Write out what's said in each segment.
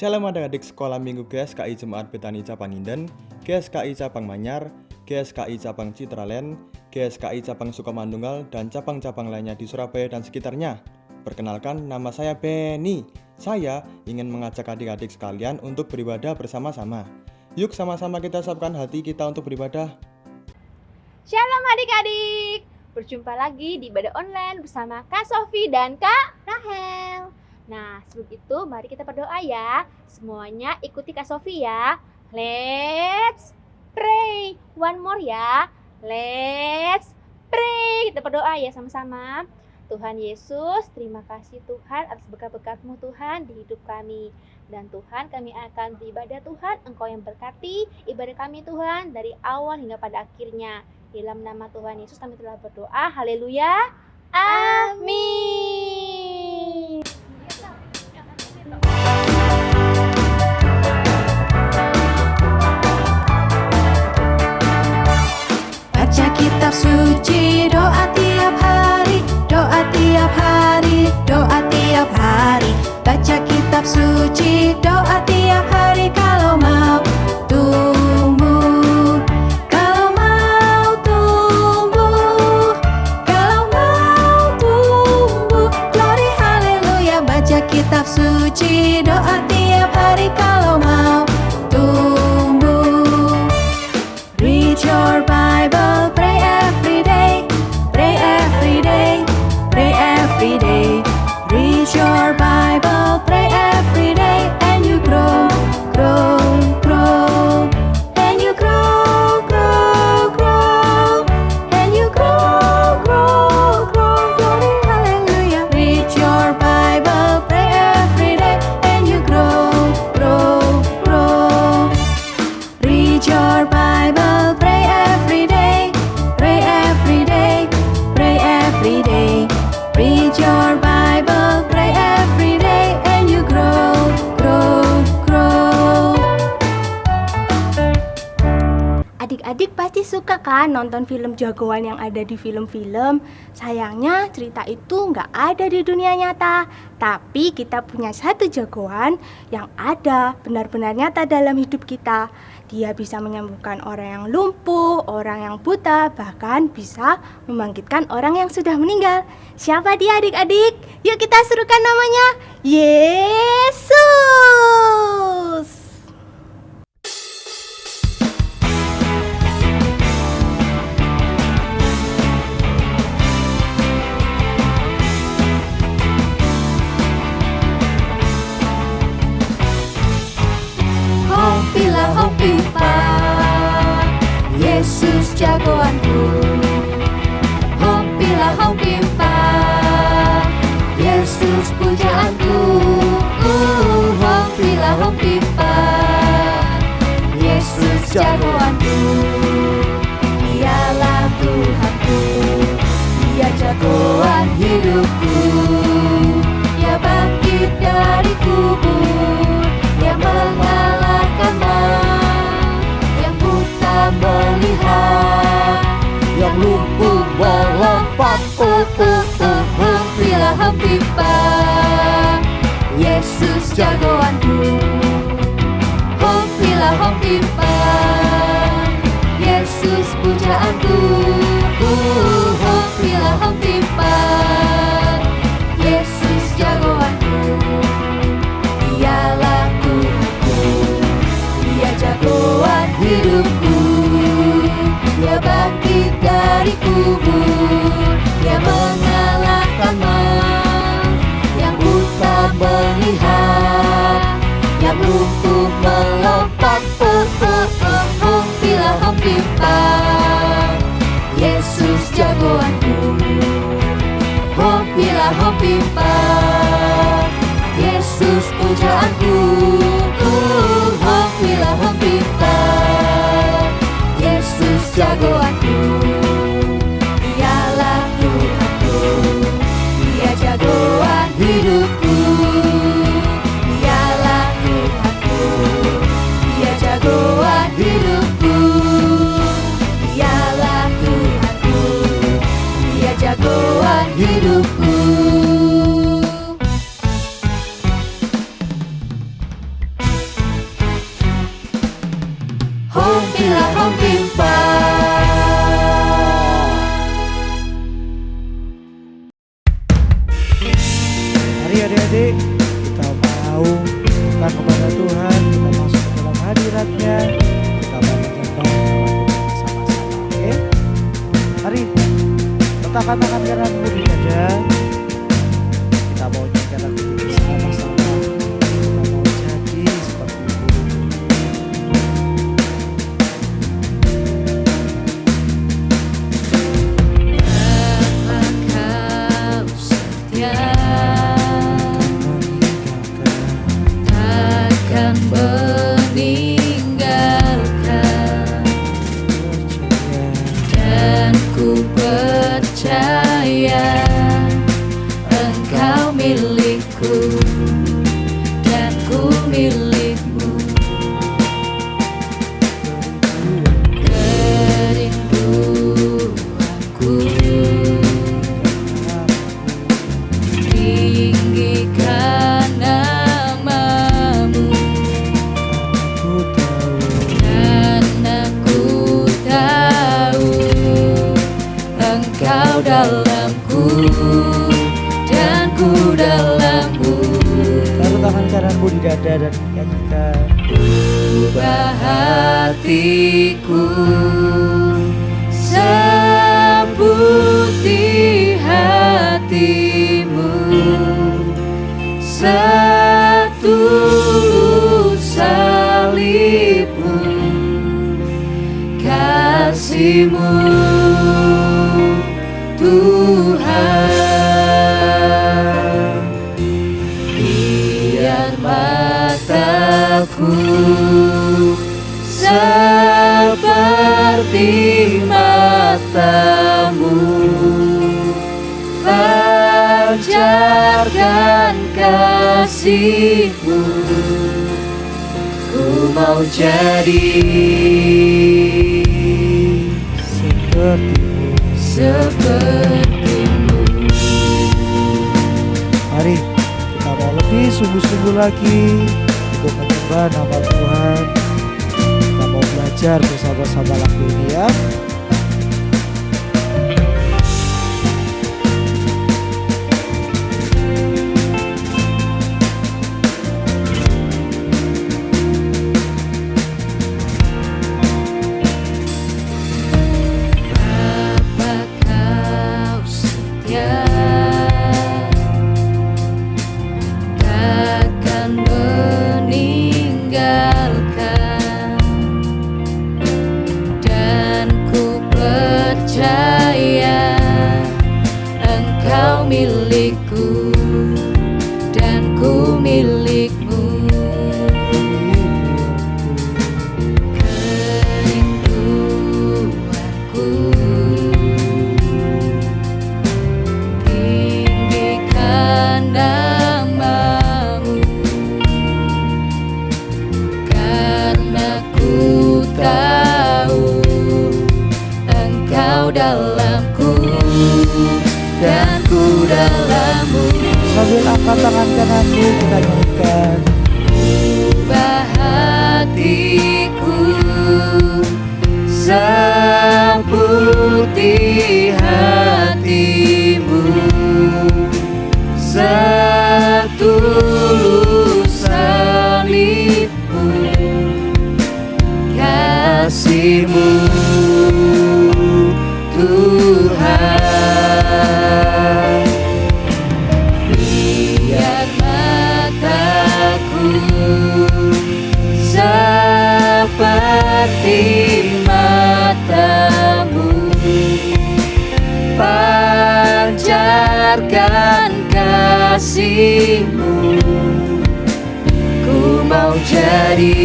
Shalom adik-adik sekolah minggu GSKI Jemaat Betani Cabang Inden, GSKI Cabang Manyar, GSKI Cabang Citraland, GSKI Cabang Sukamantunggal, dan cabang-cabang lainnya di Surabaya dan sekitarnya. Perkenalkan, nama saya Benny. Saya ingin mengajak adik-adik sekalian untuk beribadah bersama-sama. Yuk sama-sama kita siapkan hati kita untuk beribadah. Shalom adik-adik, berjumpa lagi di ibadah online bersama Kak Sofi dan Kak Rahel. Nah, sebelum itu mari kita berdoa ya. Semuanya ikuti Kak Sofi ya. Let's pray. One more ya. Let's pray. Kita berdoa ya sama-sama. Tuhan Yesus, terima kasih Tuhan atas berkat-berkat-Mu Tuhan di hidup kami. Dan Tuhan, kami akan beribadah Tuhan, Engkau yang berkati ibadah kami Tuhan dari awal hingga pada akhirnya. Dalam nama Tuhan Yesus kami telah berdoa. Haleluya. Amin. Baca kitab suci, doa tiap hari, doa tiap hari, doa tiap hari. Baca kitab suci, doa tiap hari kalau mau tumbuh, kalau mau tumbuh, kalau mau tumbuh. Glory haleluya. Baca kitab suci, doa tiap hari kalau mau tumbuh. Read your Bible, pray every day, pray every day, pray every day. Read your Bible, pray every day, and you grow, grow, grow, and you grow, grow, grow, and you grow, grow, grow. Glory, hallelujah. Read your Bible, pray every day, and you grow, grow, grow. Read your Bible, pray every day, pray every day, pray every day. Read your Bible, pray every day, and you grow, grow, grow. Adik-adik pasti suka kan nonton film jagoan yang ada di film-film. Sayangnya cerita itu nggak ada di dunia nyata. Tapi kita punya satu jagoan yang ada benar-benar nyata dalam hidup kita. Dia bisa menyembuhkan orang yang lumpuh, orang yang buta, bahkan bisa membangkitkan orang yang sudah meninggal. Siapa dia adik-adik? Yuk kita serukan namanya, Yesus! Hopilah hopipa, Yesus jagoanku. Hopilah hopipa, Yesus pujaanku. Hopilah hopipa, Yesus jagoanku. Dialah Tuhanku, Dia jagoan hidupku. Dia bangkit dari kubur, Dia mengalahkan maut, yang buta melihat, yang lumpuh melompat. Hopilah hopipa, Yesus jagoanku. Hopilah hopipa, Yesus pujaanku. Hopilah hopipa, Yesus jagoanku. Dialah Tuhanku, Dia jagoan hidupku. Dia bangkit dari kubur, Dia mengalahkan maut, yang buta melihat, yang lumpuh melompat. Hopilah hopipa, Yesus jagoanku. Hopilah hopipa, Yesus pujaanku. Hopilah hopipa, Yesus jagoanku. Dialah Tuhanku, Dia jagoan hidupku. Dialah Tuhanku, Dia jagoan hidupku. Dialah Tuhanku, Dia jagoan hidupku. adik-adik, kita mau datang kepada Tuhan, kita masuk ke dalam hadirat-Nya, kita mau menyembah nama Tuhan bersama-sama. Oke? Mari letakkan tangan kananmu di dada. Kita mau nyanyikan lagu ini bersama-sama. Kita mau jadi seperti itu. Kau setia, takkan meninggalkan, dan ku percaya Engkau milikku dan ku milikmu. Kerinduanku tinggikan namamu, karena ku tahu Engkau dalamku dan ku dalammu. Taruh tangan kananmu di dada dan nyanyikan. Ubah hatiku seputih hatimu, setulus salibmu, kasih-Mu Tuhan. Biar mataku seperti mata-Mu, pancarkan kasih-Mu. Ku mau jadi seperti-Mu. Mari kita mau lebih sungguh-sungguh lagi untuk menyembah nama Tuhan. Kita mau belajar bersama-sama lagu ini ya. Apa kau setia, takkan meninggalkan, dan ku percaya Engkau milikku dan ku milikmu. Kerinduanku tinggikan namamu, karena ku tahu Engkau dalamku dan ku dalammu. Sambil angkat tangan kananmu kita nyanyikan. Ubah hatiku seputih hatimu, setulus salibmu, kasih-Mu Tuhan. Biar mataku seperti mata-Mu, pancarkan kasih-Mu. Ku mau jadi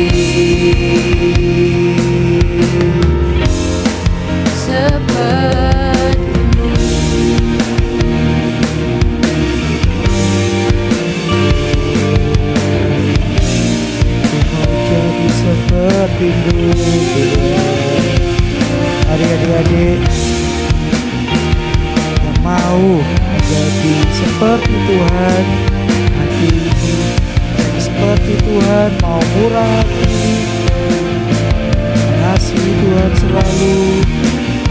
seperti-Mu. Jadi seperti-Mu. Adik-adik yang mau menjadi seperti Tuhan, hati ini menjadi seperti Tuhan, mau murah hati, mengasihi Tuhan selalu.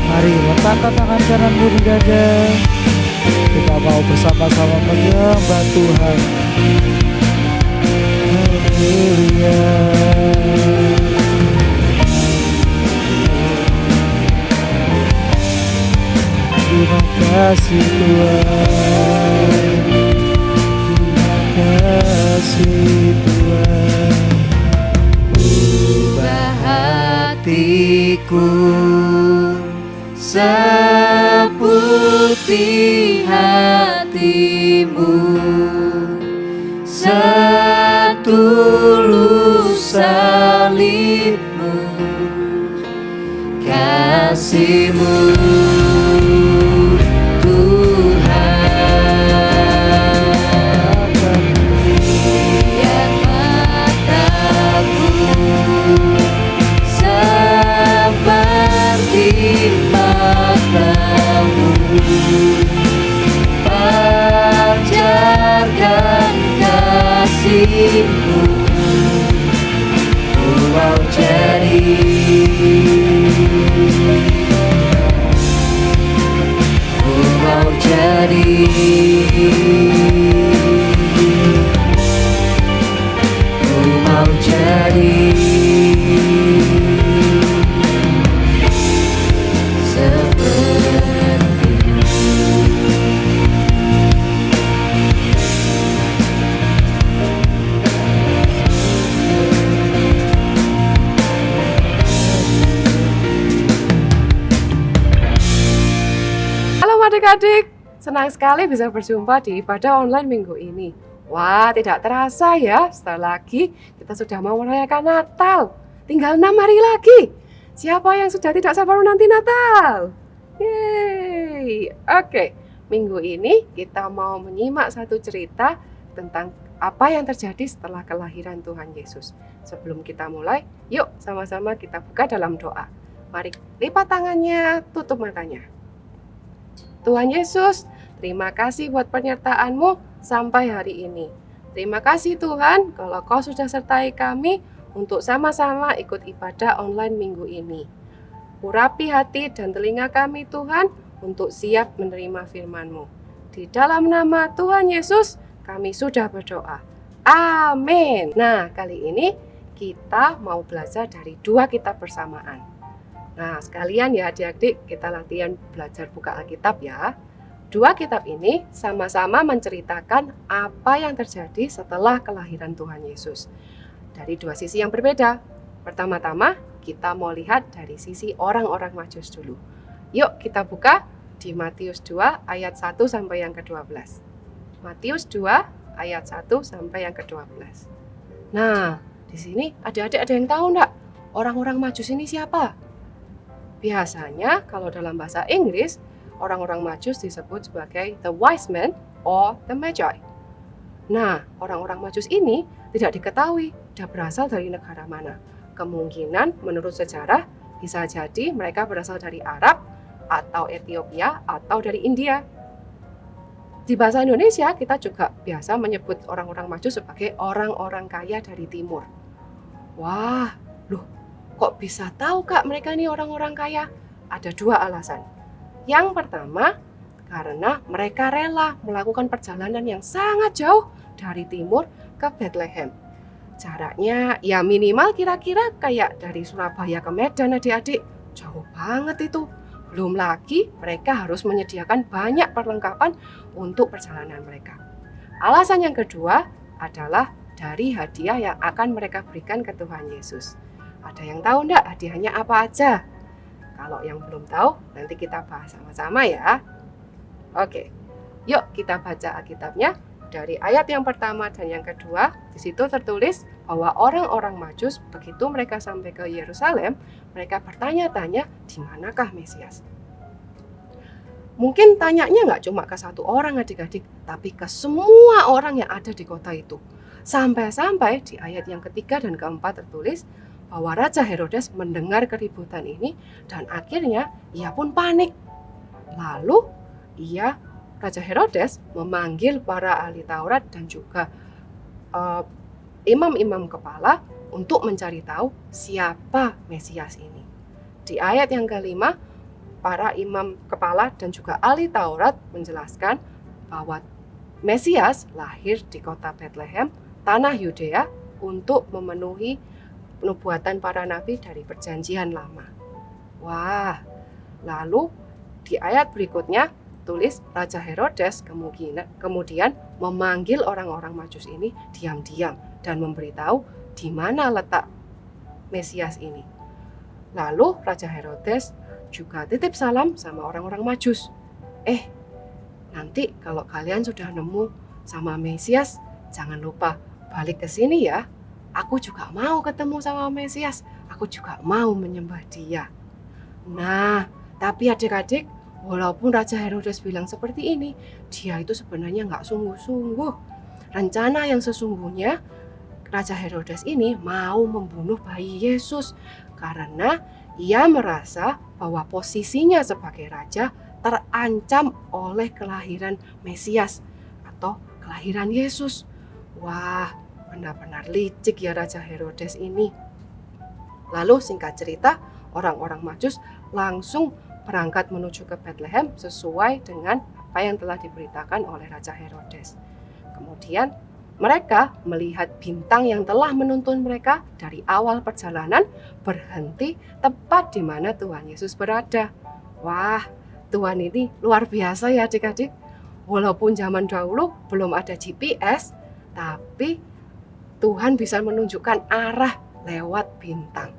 Mari letakkan tangan kananmu di dada. Kita mau bersama-sama menyembah Tuhan. Haleluya. Terima kasih Tuhan. Terima kasih Tuhan. Ubah hatiku seputih hatimu, setulus salibmu, kasihmu Tuhan. Biar mataku seperti matamu, pancarkan kasihmu. Ku mau jadi, ku mau jadi, ku mau jadi seperti. Halo adik-adik, senang sekali bisa berjumpa di ibadah online minggu ini. Wah, tidak terasa ya, setelah lagi kita sudah mau merayakan Natal. Tinggal 6 hari lagi. Siapa yang sudah tidak sabar menanti Natal? Yeay. Oke, minggu ini kita mau menyimak satu cerita tentang apa yang terjadi setelah kelahiran Tuhan Yesus. Sebelum kita mulai, yuk sama-sama kita buka dalam doa. Mari lipat tangannya, tutup matanya. Tuhan Yesus, terima kasih buat penyertaan-Mu sampai hari ini. Terima kasih Tuhan kalau Kau sudah sertai kami untuk sama-sama ikut ibadah online minggu ini. Urapi hati dan telinga kami Tuhan untuk siap menerima firman-Mu. Di dalam nama Tuhan Yesus kami sudah berdoa. Amin. Nah, kali ini kita mau belajar dari 2 kitab bersamaan. Nah, sekalian ya adik-adik, kita latihan belajar buka Alkitab ya. 2 kitab ini sama-sama menceritakan apa yang terjadi setelah kelahiran Tuhan Yesus. Dari 2 sisi yang berbeda. Pertama-tama, kita mau lihat dari sisi orang-orang Majus dulu. Yuk kita buka di Matius 2 ayat 1 sampai yang ke-12. Matius 2 ayat 1 sampai yang ke-12. Nah, di sini adik-adik ada yang tahu enggak? Orang-orang Majus ini siapa? Biasanya kalau dalam bahasa Inggris, orang-orang Majus disebut sebagai the wise men or the magi. Nah, orang-orang Majus ini tidak diketahui dia berasal dari negara mana. Kemungkinan menurut sejarah bisa jadi mereka berasal dari Arab atau Ethiopia atau dari India. Di bahasa Indonesia kita juga biasa menyebut orang-orang Majus sebagai orang-orang kaya dari timur. Wah, loh, kok bisa tahu Kak mereka ini orang-orang kaya? Ada 2 alasan. Yang pertama, karena mereka rela melakukan perjalanan yang sangat jauh dari timur ke Bethlehem. Jaraknya ya minimal kira-kira kayak dari Surabaya ke Medan adik-adik. Jauh banget itu. Belum lagi mereka harus menyediakan banyak perlengkapan untuk perjalanan mereka. Alasan yang kedua adalah dari hadiah yang akan mereka berikan ke Tuhan Yesus. Ada yang tahu enggak hadiahnya apa aja? Kalau yang belum tahu, nanti kita bahas sama-sama ya. Oke, yuk kita baca Alkitabnya dari ayat yang pertama dan yang kedua. Di situ tertulis bahwa orang-orang Majus begitu mereka sampai ke Yerusalem, mereka bertanya-tanya di manakah Mesias. Mungkin tanyanya nggak cuma ke satu orang adik-adik, tapi ke semua orang yang ada di kota itu. Sampai-sampai di ayat yang ketiga dan keempat tertulis bahwa Raja Herodes mendengar keributan ini dan akhirnya ia pun panik. Lalu Raja Herodes memanggil para ahli Taurat dan juga imam-imam kepala untuk mencari tahu siapa Mesias ini. Di ayat yang kelima, para imam kepala dan juga ahli Taurat menjelaskan bahwa Mesias lahir di kota Bethlehem, tanah Yudea, untuk memenuhi nubuatan para nabi dari perjanjian lama. Wah, lalu di ayat berikutnya tulis Raja Herodes kemudian memanggil orang-orang Majus ini diam-diam dan memberitahu di mana letak Mesias ini. Lalu Raja Herodes juga titip salam sama orang-orang Majus. Nanti kalau kalian sudah nemu sama Mesias, jangan lupa balik ke sini ya. Aku juga mau ketemu sama Mesias. Aku juga mau menyembah dia. Nah, tapi adik-adik, walaupun Raja Herodes bilang seperti ini, dia itu sebenarnya nggak sungguh-sungguh. Rencana yang sesungguhnya, Raja Herodes ini mau membunuh bayi Yesus karena ia merasa bahwa posisinya sebagai raja terancam oleh kelahiran Mesias atau kelahiran Yesus. Wah, benar-benar licik ya Raja Herodes ini. Lalu singkat cerita, orang-orang Majus langsung berangkat menuju ke Bethlehem sesuai dengan apa yang telah diberitakan oleh Raja Herodes. Kemudian mereka melihat bintang yang telah menuntun mereka dari awal perjalanan berhenti tepat di mana Tuhan Yesus berada. Wah, Tuhan ini luar biasa ya adik-adik. Walaupun zaman dahulu belum ada GPS, tapi Tuhan bisa menunjukkan arah lewat bintang.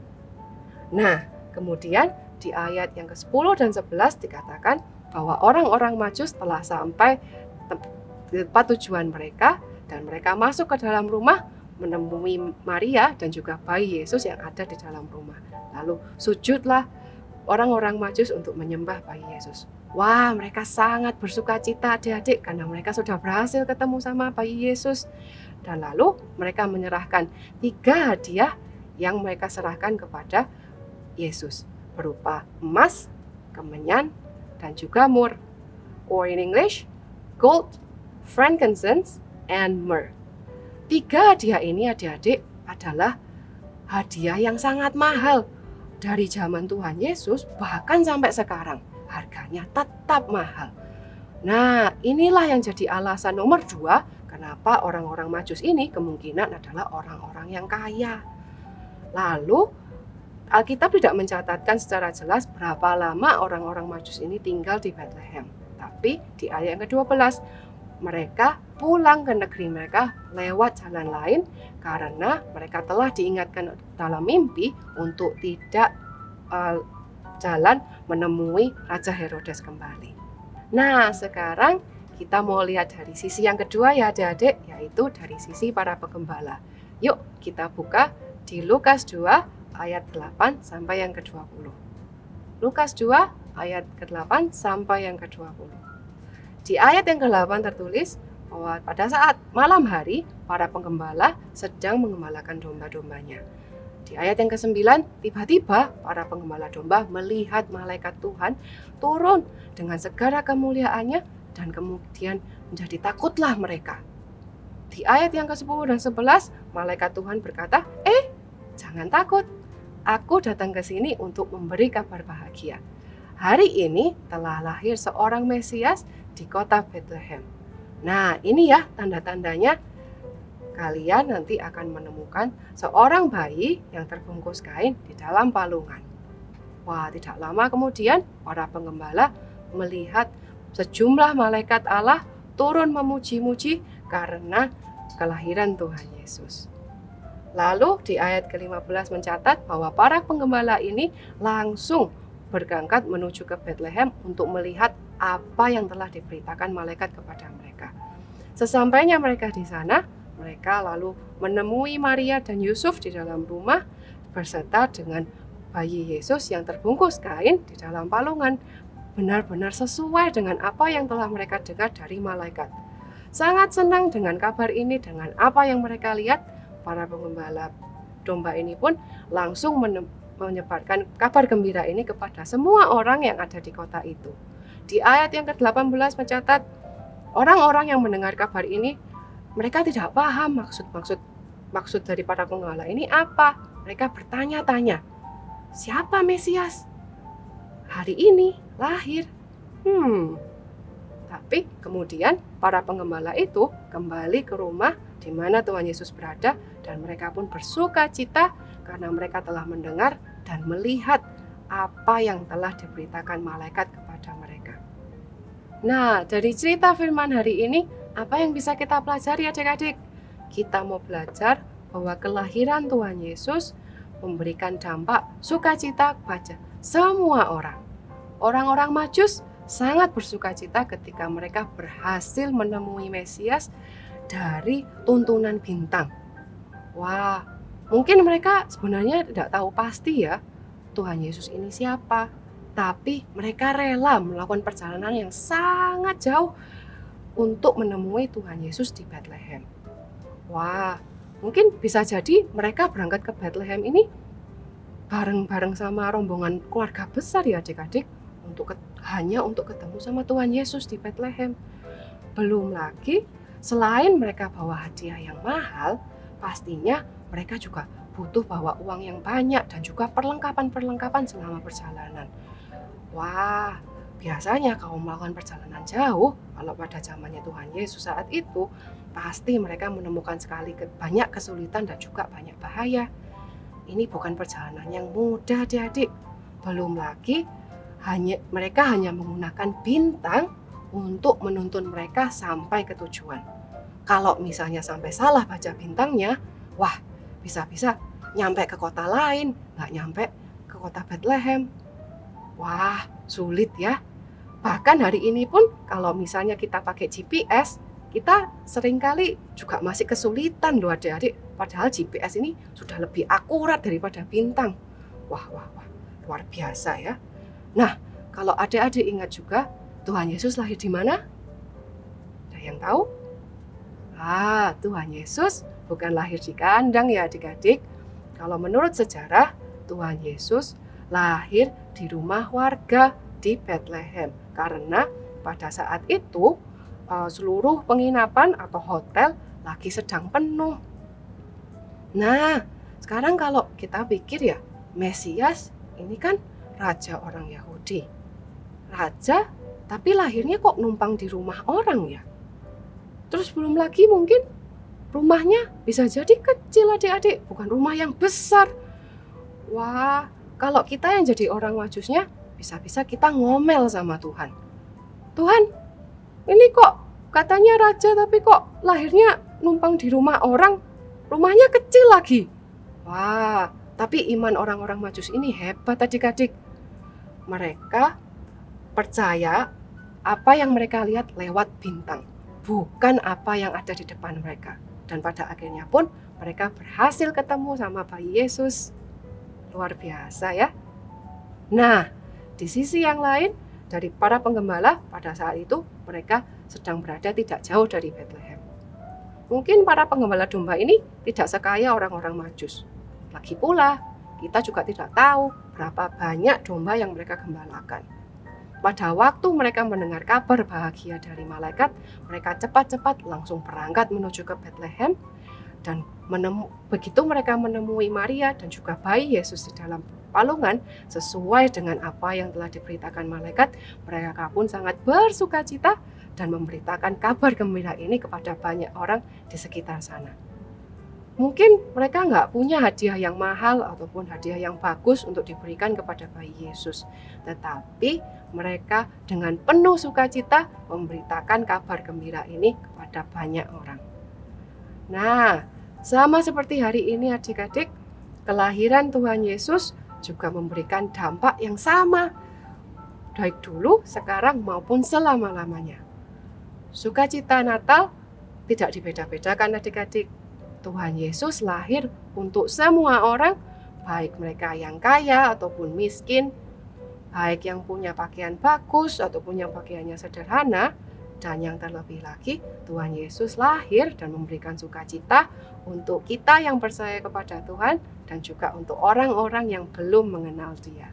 Nah, kemudian di ayat yang ke-10 dan 11 dikatakan bahwa orang-orang Majus telah sampai tempat tujuan mereka dan mereka masuk ke dalam rumah menemui Maria dan juga bayi Yesus yang ada di dalam rumah. Lalu sujudlah orang-orang Majus untuk menyembah bayi Yesus. Wah, mereka sangat bersuka cita adik-adik karena mereka sudah berhasil ketemu sama bayi Yesus. Dan lalu mereka menyerahkan 3 hadiah yang mereka serahkan kepada Yesus berupa emas, kemenyan, dan juga mur. Or in English, gold, frankincense, and myrrh. 3 hadiah ini adik-adik adalah hadiah yang sangat mahal. Dari zaman Tuhan Yesus bahkan sampai sekarang harganya tetap mahal. Nah, inilah yang jadi alasan nomor 2 kenapa orang-orang Majus ini kemungkinan adalah orang-orang yang kaya. Lalu Alkitab tidak mencatatkan secara jelas berapa lama orang-orang Majus ini tinggal di Bethlehem. Tapi di ayat yang ke-12 mereka pulang ke negeri mereka lewat jalan lain karena mereka telah diingatkan dalam mimpi untuk tidak jalan menemui Raja Herodes kembali. Nah, sekarang kita mau lihat dari sisi yang kedua ya adik-adik, yaitu dari sisi para penggembala. Yuk kita buka di Lukas 2 ayat 8 sampai yang ke-20. Lukas 2 ayat ke-8 sampai yang ke-20. Di ayat yang ke-8 tertulis bahwa pada saat malam hari para penggembala sedang mengembalakan domba-dombanya. Di ayat yang ke-9 tiba-tiba para penggembala domba melihat malaikat Tuhan turun dengan segala kemuliaannya dan kemudian menjadi takutlah mereka. Di ayat yang ke-10 dan 11 malaikat Tuhan berkata, jangan takut, aku datang ke sini untuk memberi kabar bahagia. Hari ini telah lahir seorang Mesias di kota Bethlehem. Nah, ini ya tanda-tandanya kalian nanti akan menemukan seorang bayi yang terbungkus kain di dalam palungan. Wah, tidak lama kemudian para penggembala melihat sejumlah malaikat Allah turun memuji-muji karena kelahiran Tuhan Yesus. Lalu di ayat ke-15 mencatat bahwa para penggembala ini langsung berangkat menuju ke Bethlehem untuk melihat apa yang telah diberitakan malaikat kepada mereka. Sesampainya mereka di sana, mereka lalu menemui Maria dan Yusuf di dalam rumah berserta dengan bayi Yesus yang terbungkus kain di dalam palungan. Benar-benar sesuai dengan apa yang telah mereka dengar dari malaikat. Sangat senang dengan kabar ini, dengan apa yang mereka lihat, para penggembala domba ini pun langsung menyebarkan kabar gembira ini kepada semua orang yang ada di kota itu. Di ayat yang ke-18 mencatat, orang-orang yang mendengar kabar ini, mereka tidak paham maksud dari para penggembala ini apa. Mereka bertanya-tanya, siapa Mesias? Hari ini lahir. Tapi kemudian para penggembala itu kembali ke rumah di mana Tuhan Yesus berada, dan mereka pun bersuka cita karena mereka telah mendengar dan melihat apa yang telah diberitakan malaikat kepada mereka. Nah, dari cerita firman hari ini, apa yang bisa kita pelajari adik-adik? Kita mau belajar bahwa kelahiran Tuhan Yesus memberikan dampak sukacita kepada semua orang. Orang-orang Majus sangat bersukacita ketika mereka berhasil menemui Mesias dari tuntunan bintang. Wah, mungkin mereka sebenarnya tidak tahu pasti ya Tuhan Yesus ini siapa, tapi mereka rela melakukan perjalanan yang sangat jauh untuk menemui Tuhan Yesus di Bethlehem. Wah, mungkin bisa jadi mereka berangkat ke Bethlehem ini bareng-bareng sama rombongan keluarga besar ya adik-adik, hanya untuk ketemu sama Tuhan Yesus di Bethlehem. Belum lagi, selain mereka bawa hadiah yang mahal, pastinya mereka juga butuh bawa uang yang banyak dan juga perlengkapan-perlengkapan selama perjalanan. Wah, biasanya kalau melakukan perjalanan jauh, kalau pada zamannya Tuhan Yesus saat itu, pasti mereka menemukan banyak kesulitan dan juga banyak bahaya. Ini bukan perjalanan yang mudah adik-adik. Belum lagi, mereka hanya menggunakan bintang untuk menuntun mereka sampai ke tujuan. Kalau misalnya sampai salah baca bintangnya, wah, bisa-bisa nyampe ke kota lain, nggak nyampe ke kota Bethlehem. Wah, sulit ya. Bahkan hari ini pun kalau misalnya kita pakai GPS, kita seringkali juga masih kesulitan loh adik-adik. Padahal GPS ini sudah lebih akurat daripada bintang. Wah, luar biasa ya. Nah, kalau adik-adik ingat juga, Tuhan Yesus lahir di mana? Ada yang tahu? Tuhan Yesus bukan lahir di kandang ya adik-adik. Kalau menurut sejarah, Tuhan Yesus lahir di rumah warga di Bethlehem. Karena pada saat itu, seluruh penginapan atau hotel lagi sedang penuh. Nah, sekarang kalau kita pikir ya, Mesias ini kan raja orang Yahudi. Raja, tapi lahirnya kok numpang di rumah orang ya? Terus belum lagi mungkin rumahnya bisa jadi kecil adik-adik, bukan rumah yang besar. Wah, kalau kita yang jadi orang Majusnya, bisa-bisa kita ngomel sama Tuhan. Tuhan, ini kok katanya raja tapi kok lahirnya numpang di rumah orang, rumahnya kecil lagi. Wah, tapi iman orang-orang Majus ini hebat adik-adik. Mereka percaya apa yang mereka lihat lewat bintang, bukan apa yang ada di depan mereka. Dan pada akhirnya pun mereka berhasil ketemu sama bayi Yesus. Luar biasa ya. Nah, di sisi yang lain, dari para penggembala pada saat itu mereka sedang berada tidak jauh dari Bethlehem. Mungkin para penggembala domba ini tidak sekaya orang-orang Majus. Lagi pula, kita juga tidak tahu berapa banyak domba yang mereka gembalakan. Pada waktu mereka mendengar kabar bahagia dari malaikat, mereka cepat-cepat langsung berangkat menuju ke Bethlehem. Dan begitu mereka menemui Maria dan juga bayi Yesus di dalam palungan, sesuai dengan apa yang telah diberitakan malaikat, mereka pun sangat bersukacita dan memberitakan kabar gembira ini kepada banyak orang di sekitar sana. Mungkin mereka nggak punya hadiah yang mahal ataupun hadiah yang bagus untuk diberikan kepada bayi Yesus. Tetapi mereka dengan penuh sukacita memberitakan kabar gembira ini kepada banyak orang. Nah, sama seperti hari ini adik-adik, kelahiran Tuhan Yesus juga memberikan dampak yang sama. Baik dulu, sekarang maupun selama-lamanya. Sukacita Natal tidak dibeda-bedakan adik-adik. Tuhan Yesus lahir untuk semua orang, baik mereka yang kaya ataupun miskin, baik yang punya pakaian bagus ataupun yang pakaiannya sederhana, dan yang terlebih lagi Tuhan Yesus lahir dan memberikan sukacita untuk kita yang percaya kepada Tuhan dan juga untuk orang-orang yang belum mengenal Dia.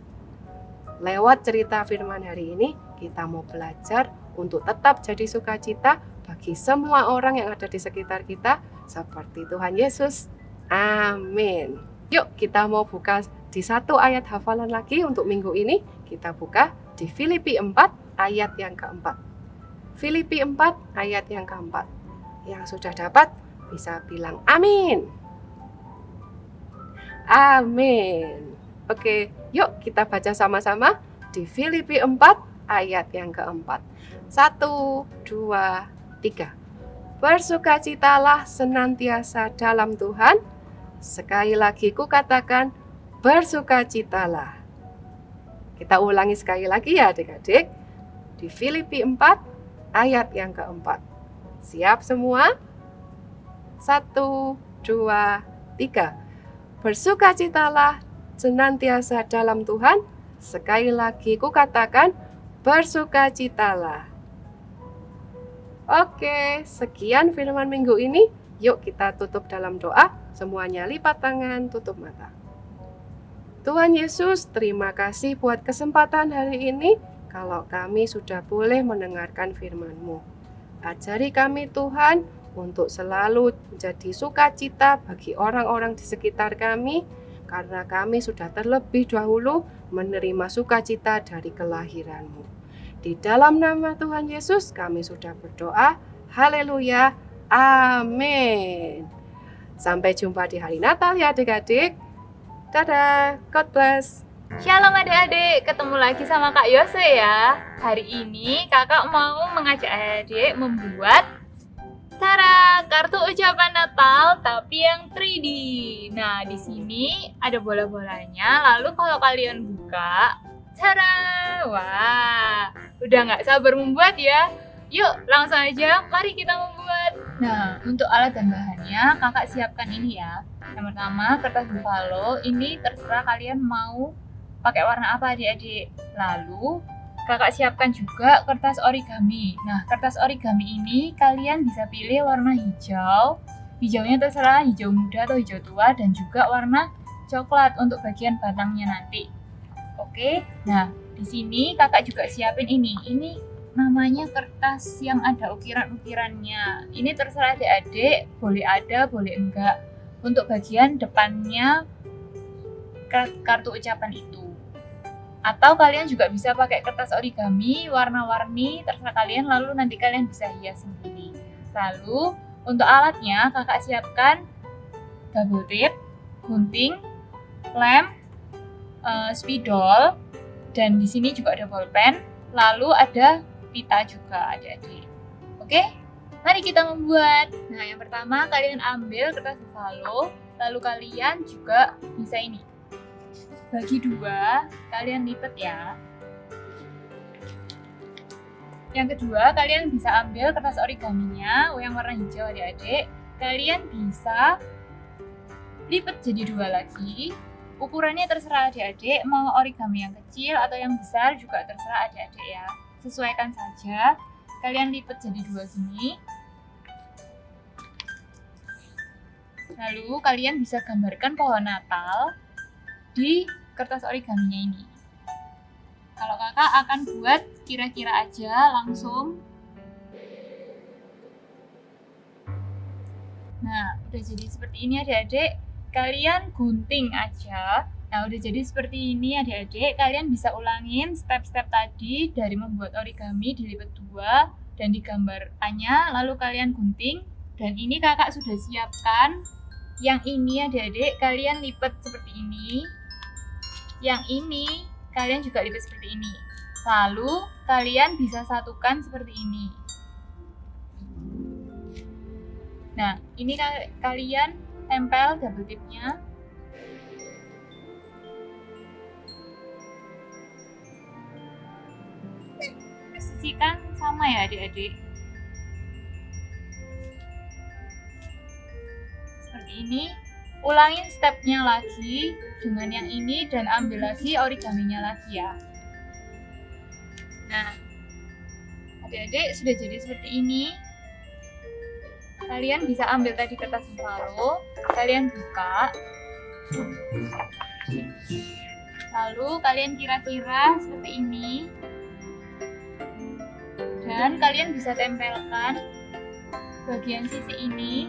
Lewat cerita firman hari ini, kita mau belajar untuk tetap jadi sukacita bagi semua orang yang ada di sekitar kita, seperti Tuhan Yesus. Amin. Yuk kita mau buka di satu ayat hafalan lagi untuk minggu ini. Kita buka di Filipi 4 ayat yang keempat. Filipi 4 ayat yang keempat. Yang sudah dapat bisa bilang amin. Amin. Oke, yuk kita baca sama-sama di Filipi 4 ayat yang keempat. 1, 2, 3. Bersukacitalah senantiasa dalam Tuhan. Sekali lagi ku katakan, bersukacitalah. Kita ulangi sekali lagi ya adik-adik. Di Filipi 4 ayat yang keempat. Siap semua? 1, 2, 3. Bersukacitalah senantiasa dalam Tuhan. Sekali lagi ku katakan, bersukacitalah. Oke, sekian firman minggu ini. Yuk kita tutup dalam doa. Semuanya lipat tangan, tutup mata. Tuhan Yesus, terima kasih buat kesempatan hari ini. Kalau kami sudah boleh mendengarkan firman-Mu. Ajari kami Tuhan untuk selalu menjadi sukacita bagi orang-orang di sekitar kami. Karena kami sudah terlebih dahulu menerima sukacita dari kelahiran-Mu. Di dalam nama Tuhan Yesus kami sudah berdoa. Haleluya. Amin. Sampai jumpa di hari Natal ya adik-adik. Dadah. God bless. Shalom adik-adik, ketemu lagi sama Kak Yose ya. Hari ini kakak mau mengajak adik membuat kartu ucapan Natal tapi yang 3D. Nah, di sini ada bola-bolanya. Lalu kalau kalian buka, wah, udah nggak sabar membuat ya. Yuk, langsung aja, mari kita membuat. Nah, untuk alat dan bahannya, kakak siapkan ini ya. Yang pertama, kertas buffalo. Ini terserah kalian mau pakai warna apa adik-adik. Lalu, kakak siapkan juga kertas origami. Nah, kertas origami ini kalian bisa pilih warna hijau. Hijaunya terserah hijau muda atau hijau tua dan juga warna coklat untuk bagian batangnya nanti. Oke, nah di sini kakak juga siapin ini. Ini namanya kertas yang ada ukiran-ukirannya. Ini terserah adik-adik, boleh ada, boleh enggak. Untuk bagian depannya kartu ucapan itu. Atau kalian juga bisa pakai kertas origami warna-warni terserah kalian, lalu nanti kalian bisa hias sendiri. Lalu untuk alatnya kakak siapkan double tape, gunting, lem, spidol, dan di sini juga ada bolpen. Lalu ada pita juga adik-adik. Oke, mari kita membuat. Nah, yang pertama kalian ambil kertas buffalo, lalu kalian juga bisa ini. Bagi dua, kalian lipat ya. Yang kedua, kalian bisa ambil kertas origaminya yang warna hijau adik-adik. Kalian bisa lipat jadi dua lagi. Ukurannya terserah adik-adik, mau origami yang kecil atau yang besar juga terserah adik-adik ya. Sesuaikan saja. Kalian lipat jadi dua gini. Lalu kalian bisa gambarkan pohon Natal di kertas origaminya ini. Kalau kakak akan buat kira-kira aja langsung. Nah, udah jadi seperti ini adik-adik. Kalian gunting aja. Nah, udah jadi seperti ini adik-adik. Kalian bisa ulangin step-step tadi dari membuat origami, dilipat dua dan digambarkannya. Lalu kalian gunting. Dan ini kakak sudah siapkan. Yang ini adik-adik kalian lipat seperti ini. Yang ini kalian juga lipat seperti ini. Lalu kalian bisa satukan seperti ini. Nah, ini kalian tempel double tip-nya. Sisihkan sama ya adik-adik. Seperti ini. Ulangin stepnya lagi dengan yang ini dan ambil lagi origaminya lagi ya. Nah, adik-adik sudah jadi seperti ini. Kalian bisa ambil tadi kertas buffalo, kalian buka. Lalu kalian kira-kira seperti ini. Dan kalian bisa tempelkan bagian sisi ini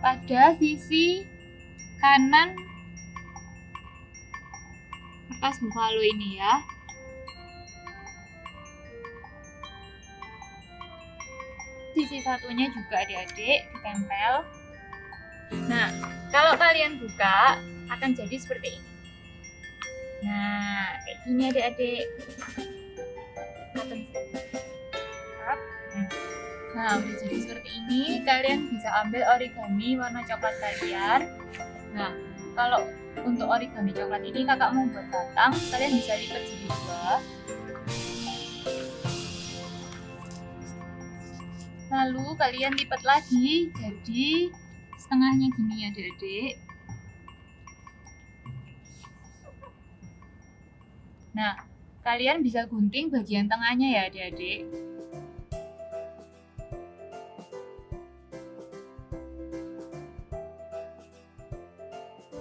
pada sisi kanan kertas buffalo ini ya. sisi satunya juga adik-adik ditempel. Nah, kalau kalian buka akan jadi seperti ini. Nah, kayak gini adik-adik. Nah, udah jadi seperti ini, kalian bisa ambil origami warna coklat kalian. Nah, kalau untuk origami coklat ini kakak mau buat batang, kalian bisa lipat jadi dua. Lalu kalian lipat lagi jadi setengahnya gini ya adik-adik. Nah, kalian bisa gunting bagian tengahnya ya adik-adik.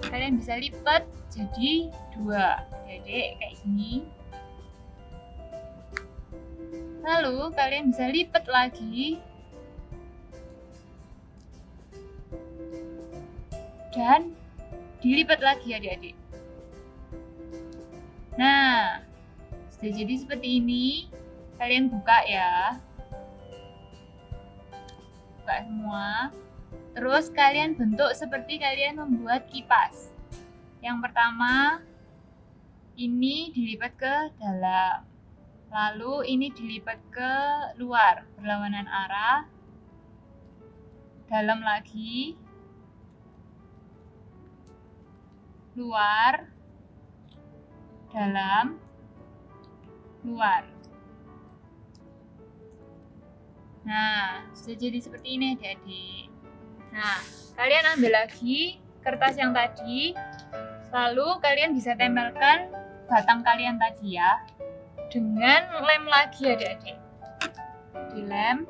Kalian bisa lipat jadi dua adik-adik kayak gini. Lalu kalian bisa lipat lagi dan dilipat lagi adik-adik. Nah, sudah jadi seperti ini. Kalian buka ya. Buka semua. Terus kalian bentuk seperti kalian membuat kipas. Yang pertama, ini dilipat ke dalam. Lalu ini dilipat ke luar, berlawanan arah. Dalam lagi. Luar. Dalam. Luar. Nah, sudah jadi seperti ini adik-adik. Nah, kalian ambil lagi kertas yang tadi, lalu kalian bisa tempelkan batang kalian tadi ya, dengan lem lagi adik-adik. Dilem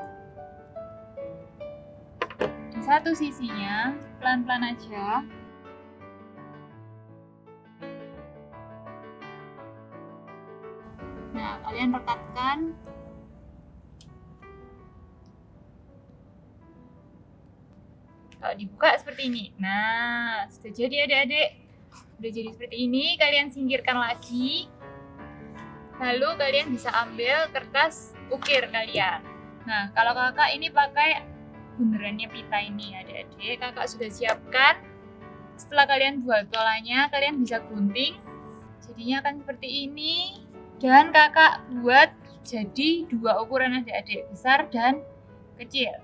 di satu sisinya, pelan-pelan aja. Nah, kalian rekatkan. Kalau dibuka seperti ini. Nah, sudah jadi adik-adik. Sudah jadi seperti ini, kalian singkirkan lagi. Lalu kalian bisa ambil kertas ukir kalian. Nah, kalau kakak ini pakai bunderannya pita ini adik-adik. Kakak sudah siapkan. Setelah kalian buat polanya, kalian bisa gunting. Jadinya akan seperti ini. Dan kakak buat jadi dua ukuran adik-adik, besar dan kecil.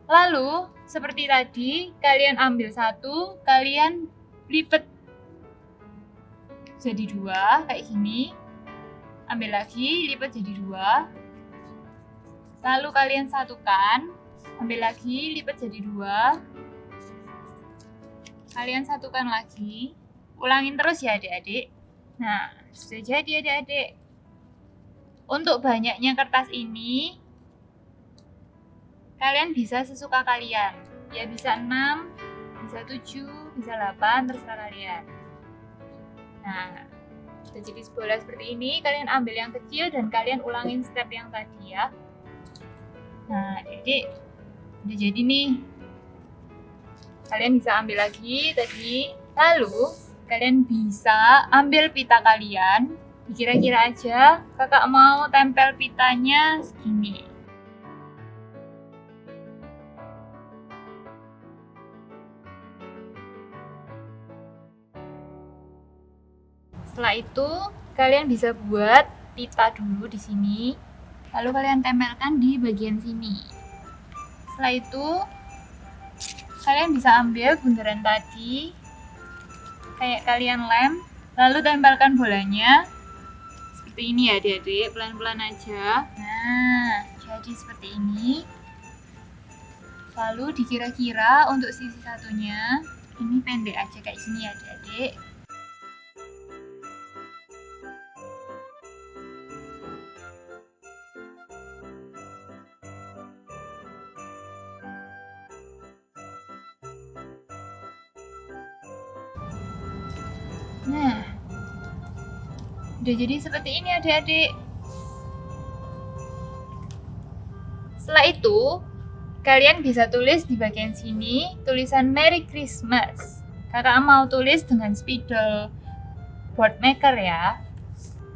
Lalu, seperti tadi, kalian ambil satu, kalian lipat jadi dua, kayak gini. Ambil lagi, lipat jadi dua. Lalu kalian satukan, ambil lagi, lipat jadi dua. Kalian satukan lagi, ulangin terus ya adik-adik. Nah, sudah jadi adik-adik. Untuk banyaknya kertas ini, kalian bisa sesuka kalian. Ya bisa 6, bisa 7, bisa 8, terserah kalian. Nah, sudah jadi bola seperti ini, kalian ambil yang kecil dan kalian ulangin step yang tadi ya. Nah, jadi udah jadi nih. Kalian bisa ambil lagi tadi. Lalu, kalian bisa ambil pita kalian. Dikira-kira aja, kakak mau tempel pitanya segini. Setelah itu, kalian bisa buat pita dulu di sini. Lalu kalian tempelkan di bagian sini. Setelah itu, kalian bisa ambil bundaran tadi, kayak kalian lem, lalu tempelkan bolanya. Seperti ini ya adik-adik, pelan-pelan aja. Nah, jadi seperti ini. Lalu dikira-kira untuk sisi satunya, ini pendek aja kayak gini ya adik-adik. Nah, udah jadi seperti ini adik-adik. Setelah itu, kalian bisa tulis di bagian sini tulisan Merry Christmas. Kakak mau tulis dengan spidol board maker ya.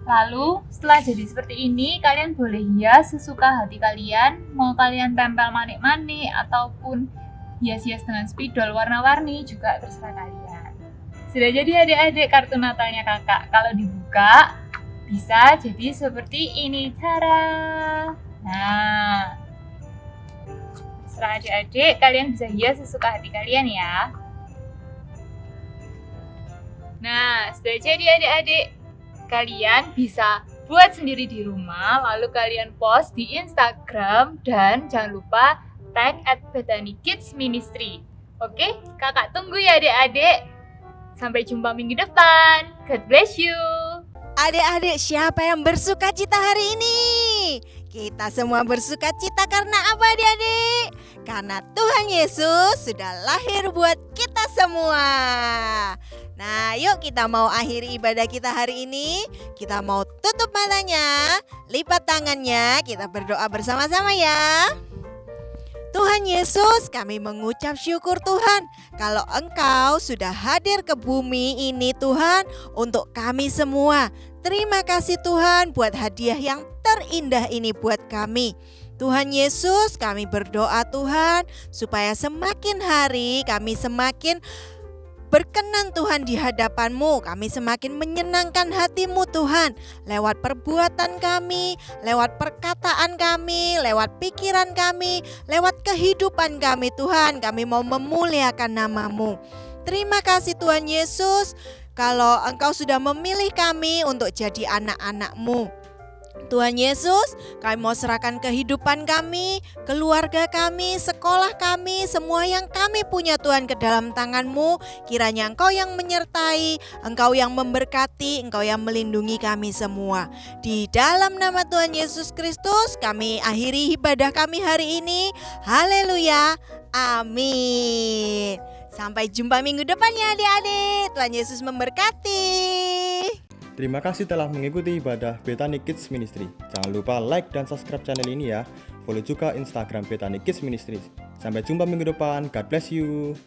Lalu setelah jadi seperti ini, kalian boleh hias sesuka hati kalian. Mau kalian tempel manik-manik ataupun hias-hias dengan spidol warna-warni juga terserah kalian. Sudah jadi adik-adik kartu Natalnya kakak. Kalau dibuka bisa jadi seperti ini. Cara. Nah, terserah adik-adik, kalian bisa hias sesuka hati kalian ya. Nah, sudah jadi adik-adik, kalian bisa buat sendiri di rumah, lalu kalian post di Instagram dan jangan lupa tag @BethanyKidsMinistry. Oke, kakak tunggu ya adik-adik. Sampai jumpa minggu depan. God bless you. Adik-adik, siapa yang bersuka cita hari ini? Kita semua bersuka cita karena apa adik-adik? Karena Tuhan Yesus sudah lahir buat kita semua. Nah, yuk kita mau akhiri ibadah kita hari ini. Kita mau tutup matanya, lipat tangannya, kita berdoa bersama-sama ya. Tuhan Yesus, kami mengucap syukur Tuhan kalau Engkau sudah hadir ke bumi ini Tuhan untuk kami semua. Terima kasih Tuhan buat hadiah yang terindah ini buat kami. Tuhan Yesus, kami berdoa Tuhan supaya semakin hari kami semakin berkenan Tuhan di hadapan-Mu. Kami semakin menyenangkan hati-Mu Tuhan. Lewat perbuatan kami, lewat perkataan kami, lewat pikiran kami, lewat kehidupan kami Tuhan. Kami mau memuliakan nama-Mu. Terima kasih Tuhan Yesus kalau Engkau sudah memilih kami untuk jadi anak-anak-Mu. Tuhan Yesus, kami mau serahkan kehidupan kami, keluarga kami, sekolah kami, semua yang kami punya Tuhan ke dalam tangan-Mu. Kiranya Engkau yang menyertai, Engkau yang memberkati, Engkau yang melindungi kami semua. Di dalam nama Tuhan Yesus Kristus, kami akhiri ibadah kami hari ini. Haleluya, amin. Sampai jumpa minggu depan ya adik-adik. Tuhan Yesus memberkati. Terima kasih telah mengikuti ibadah Bethany Kids Ministry. Jangan lupa like dan subscribe channel ini ya. Follow juga Instagram Bethany Kids Ministry. Sampai jumpa minggu depan. God bless you.